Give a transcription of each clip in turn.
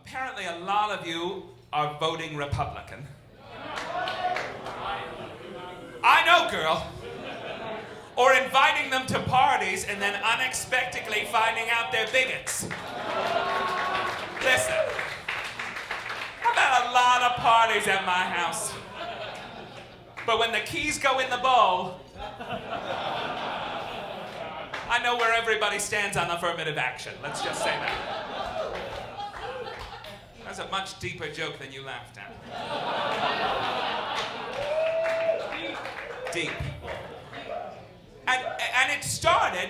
apparently a lot of you are voting Republican. I know, girl. Or inviting them to parties and then unexpectedly finding out they're bigots. Listen, I've had a lot of parties at my house. But when the keys go in the bowl, I know where everybody stands on affirmative action. Let's just say that. That's a much deeper joke than you laughed at. Deep. And it started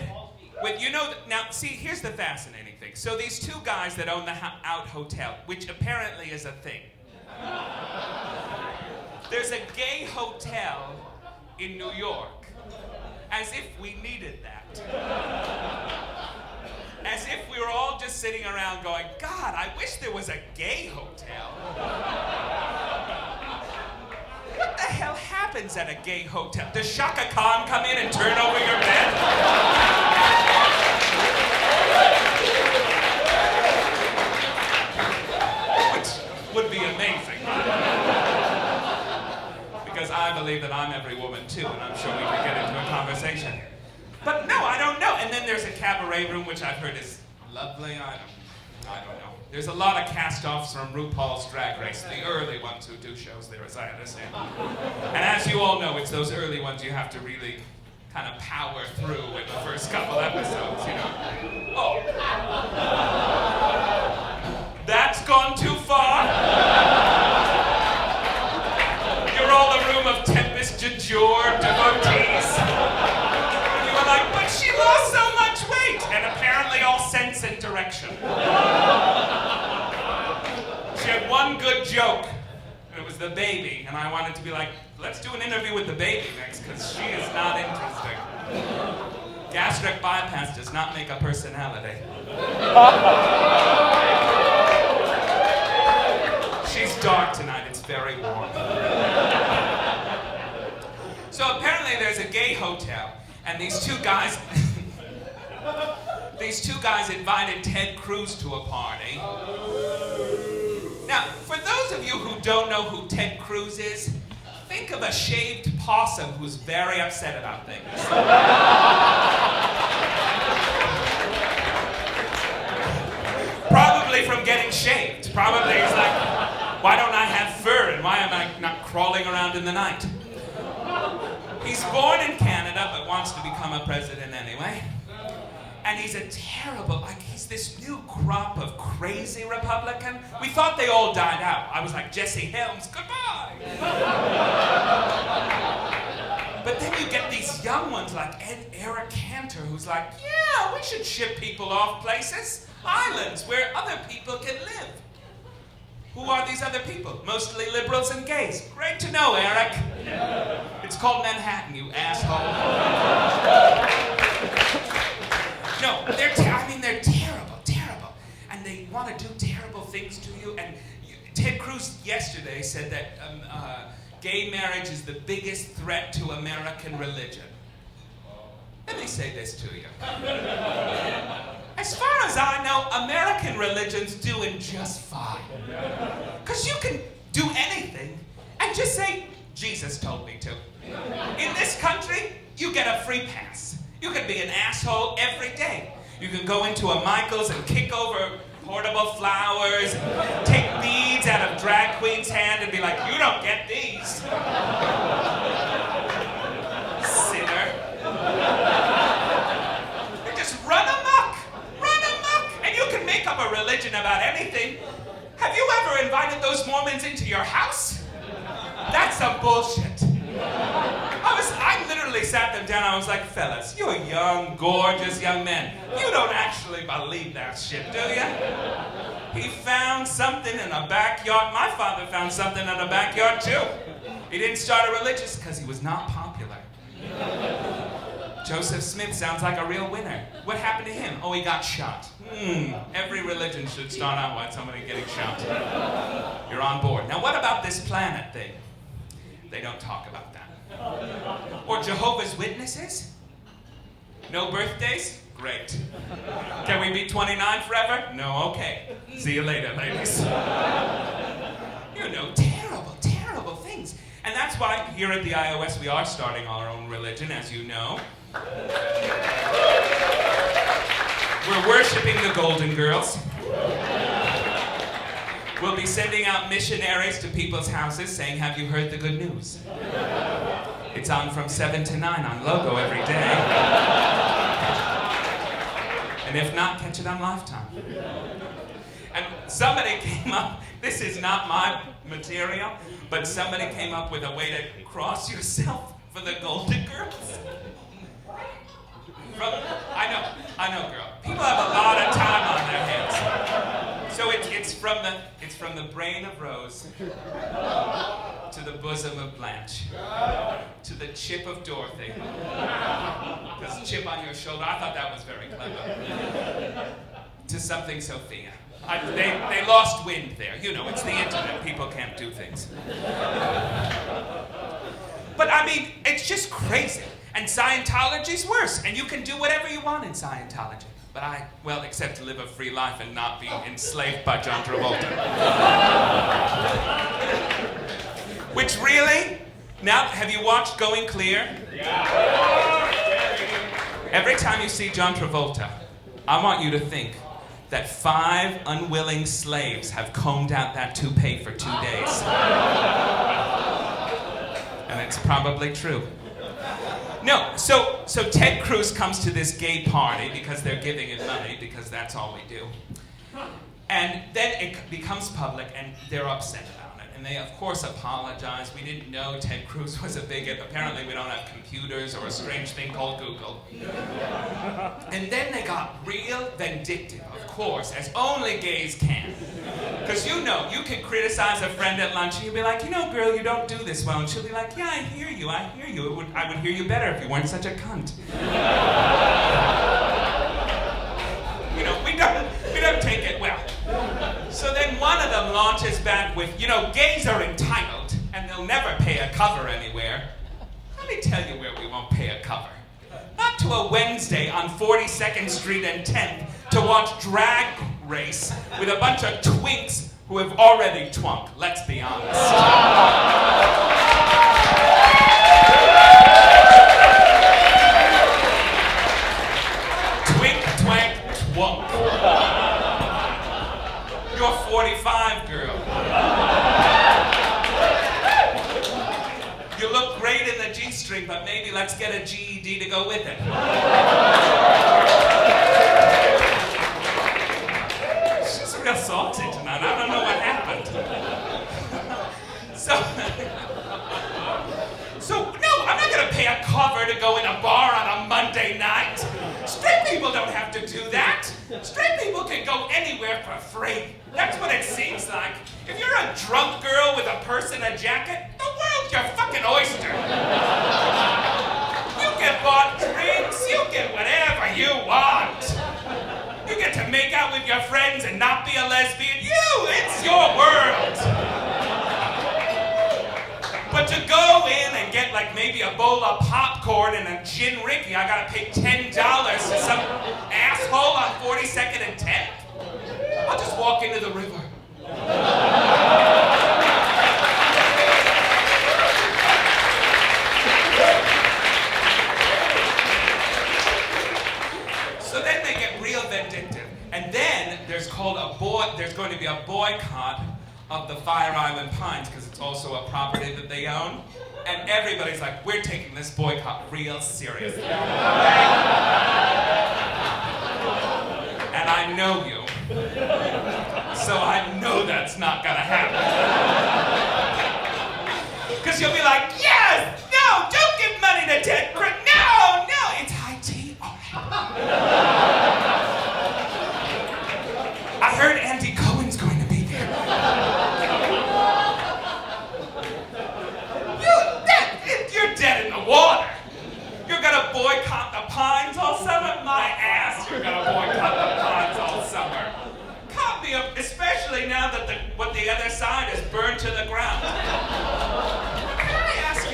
with, now see, here's the fascinating thing. So these two guys that own the Out Hotel, which apparently is a thing. There's a gay hotel in New York, as if we needed that. As if we were all just sitting around going, God, I wish there was a gay hotel. What the hell happens at a gay hotel? Does Shaka Khan come in and turn over your bed? Which would be amazing. Because I believe that I'm every woman too, and I'm sure we could get into a conversation. But no, I don't know. And then there's a cabaret room, which I've heard is lovely. I don't know. There's a lot of cast-offs from RuPaul's Drag Race, the early ones who do shows there, as I understand. And as you all know, it's those early ones you have to really kind of power through in the first couple episodes, Oh. That's gone too far? You're all a room of Tempest Jejure devotees. You were like, but she lost so much weight! And apparently all sense and direction. She had one good joke, and it was the baby, and I wanted to be like, let's do an interview with the baby next, because she is not interesting. Gastric bypass does not make a personality. She's dark tonight, it's very warm. So apparently there's a gay hotel, and these two guys invited Ted Cruz to a party. Now, for those of you who don't know who Ted Cruz is, think of a shaved possum who's very upset about things. Probably from getting shaved. Probably he's like, why don't I have fur and why am I not crawling around in the night? He's born in Canada but wants to become a president anyway. And he's he's this new crop of crazy Republican. We thought they all died out. I was like, Jesse Helms, goodbye. But then you get these young ones like Eric Cantor, who's like, yeah, we should ship people off places, islands where other people can live. Who are these other people? Mostly liberals and gays. Great to know, Eric. It's called Manhattan, you asshole. No, they're terrible. And they want to do terrible things to you. And Ted Cruz yesterday said that gay marriage is the biggest threat to American religion. Let me say this to you. As far as I know, American religion's doing just fine. Because you can do anything and just say, Jesus told me to. In this country, you get a free pass. You can be an asshole every day. You can go into a Michael's and kick over portable flowers, and take beads out of drag queen's hand and be like, you don't get these. Sinner. You just run amok. And you can make up a religion about anything. Have you ever invited those Mormons into your house? That's some bullshit. I literally sat them down. I was like, fellas, you're young, gorgeous young men. You don't actually believe that shit, do you? He found something in a backyard. My father found something in a backyard, too. He didn't start a religious because he was not popular. Joseph Smith sounds like a real winner. What happened to him? Oh, he got shot. Every religion should start out with somebody getting shot. You're on board. Now, what about this planet thing? They don't talk about that. Or Jehovah's Witnesses? No birthdays? Great. Can we be 29 forever? No, okay. See you later, ladies. You know, terrible, terrible things. And that's why here at the iOS we are starting our own religion, as you know. We're worshiping the Golden Girls. We'll be sending out missionaries to people's houses saying, have you heard the good news? It's on from 7 to 9 on Logo every day. And if not, catch it on Lifetime. And somebody came up, this is not my material, but somebody came up with a way to cross yourself for the Golden Girls. I know, girl. People have a lot of time on their hands. So it's from the brain of Rose to the bosom of Blanche to the chip of Dorothy. This chip on your shoulder, I thought that was very clever. To something Sophia. They lost wind there. You know, it's the internet. People can't do things. But I mean, it's just crazy. And Scientology's worse. And you can do whatever you want in Scientology. But well, except to live a free life and not be enslaved by John Travolta. Which really, now, have you watched Going Clear? Yeah. Every time you see John Travolta, I want you to think that 5 unwilling slaves have combed out that toupee for 2 days. And it's probably true. No, so Ted Cruz comes to this gay party because they're giving him money, because that's all we do. And then it becomes public, and they're upset about it. And they, of course, apologize. We didn't know Ted Cruz was a bigot. Apparently, we don't have computers or a strange thing called Google. And then they got real vindictive, of course, as only gays can. Because you know, you can criticize a friend at lunch, and you'll be like, you know, girl, you don't do this well. And she'll be like, yeah, I hear you. I would hear you better if you weren't such a cunt. You know, we don't take it well. So then one of them launches back with, you know, gays are entitled, and they'll never pay a cover anywhere. Let me tell you where we won't pay a cover. Not to a Wednesday on 42nd Street and 10th to watch Drag Race with a bunch of twinks who have already twunk, let's be honest. Twink, twank, twunk. You're 45, girl. You look great in the G-string, but maybe let's get a GED to go with it. She's real salty tonight. I don't know what happened. So no, I'm not going to pay a cover to go in a bar on a Monday night. Straight people don't have to do that. Straight people can go anywhere for free. That's what it seems like. If you're a drunk girl with a purse and a jacket, the world's your fucking oyster. You get bought drinks, you get whatever you want. You get to make out with your friends and not be a lesbian. It's your world. But to go in and get like maybe a bowl of popcorn and a gin Ricky, I gotta pay $10 to some asshole on 42nd and 10th? I'll just walk into the river. So then they get real vindictive. And then there's going to be a boycott of the Fire Island Pines, because it's also a property that they own. And everybody's like, we're taking this boycott real seriously. And I know you. So I know that's not gonna happen. Because you'll be like, yes! No! Don't give money to Ted Cruz! No! It's high tea. All right. I heard Andy Cohen's going to be there. You're dead in the water. You're gonna boycott the Pines all summer? My ass, you're gonna boycott the Pines all summer. Copy of, especially now that what the other side is burned to the ground. Can I ask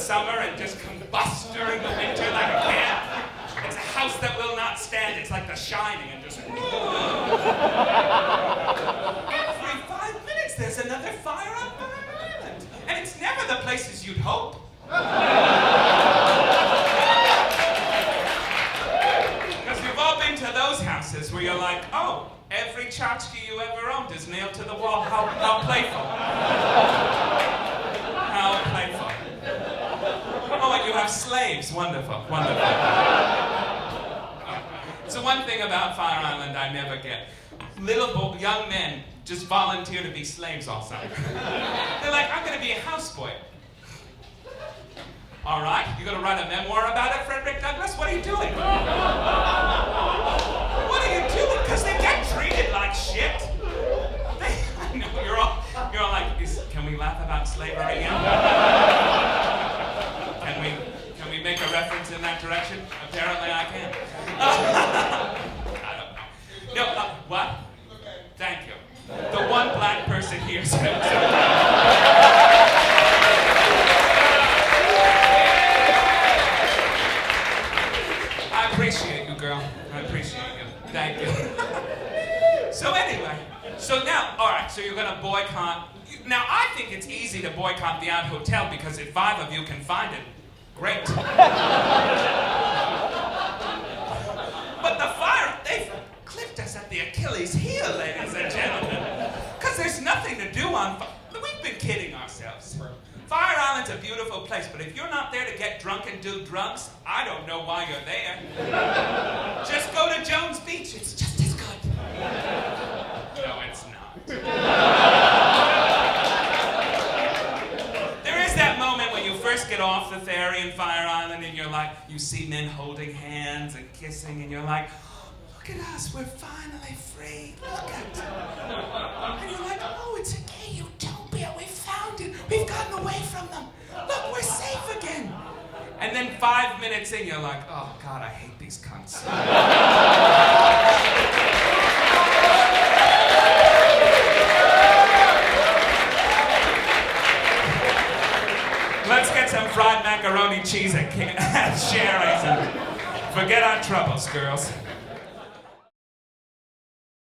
summer and just combust during the winter like a can. It's a house that will not stand. It's like The Shining and just... Every 5 minutes there's another fire on Fire Island. And it's never the places you'd hope. Because we've all been to those houses where you're like, oh, every tchotchke you ever owned is nailed to the wall. How playful. How playful. Oh, and you have slaves. Wonderful, wonderful. So one thing about Fire Island I never get. Young men just volunteer to be slaves all summer. They're like, I'm going to be a houseboy. All right, you're going to write a memoir about it, Frederick Douglass? What are you doing? What are you doing? Because they get treated like shit. I know, you're all like, can we laugh about slavery now? Can we make a reference in that direction? Apparently I can. I don't know. No, what? Thank you. The one black person here said I appreciate you, girl. I appreciate you. Thank you. So anyway, so now, all right, so you're going to boycott. Now, I think it's easy to boycott the Out Hotel because if 5 of you can find it, great. But the fire, they've clipped us at the Achilles heel, ladies and gentlemen. Because there's nothing to do on fire. We've been kidding ourselves. Fire Island's a beautiful place, but if you're not there to get drunk and do drugs, I don't know why you're there. Just go to Jones Beach. It's just as good. No, it's not. There is that moment when you first get off the ferry in Fire Island and you're like, you see men holding hands and kissing and you're like, look at us, we're finally free. Look at it. And you're like, oh, it's a gay utopia. We found it. We've gotten away from them. Look, we're safe again. And then 5 minutes in, you're like, oh, God, I hate these cunts. Let's get some fried macaroni cheese at Sherry's and forget our troubles, girls.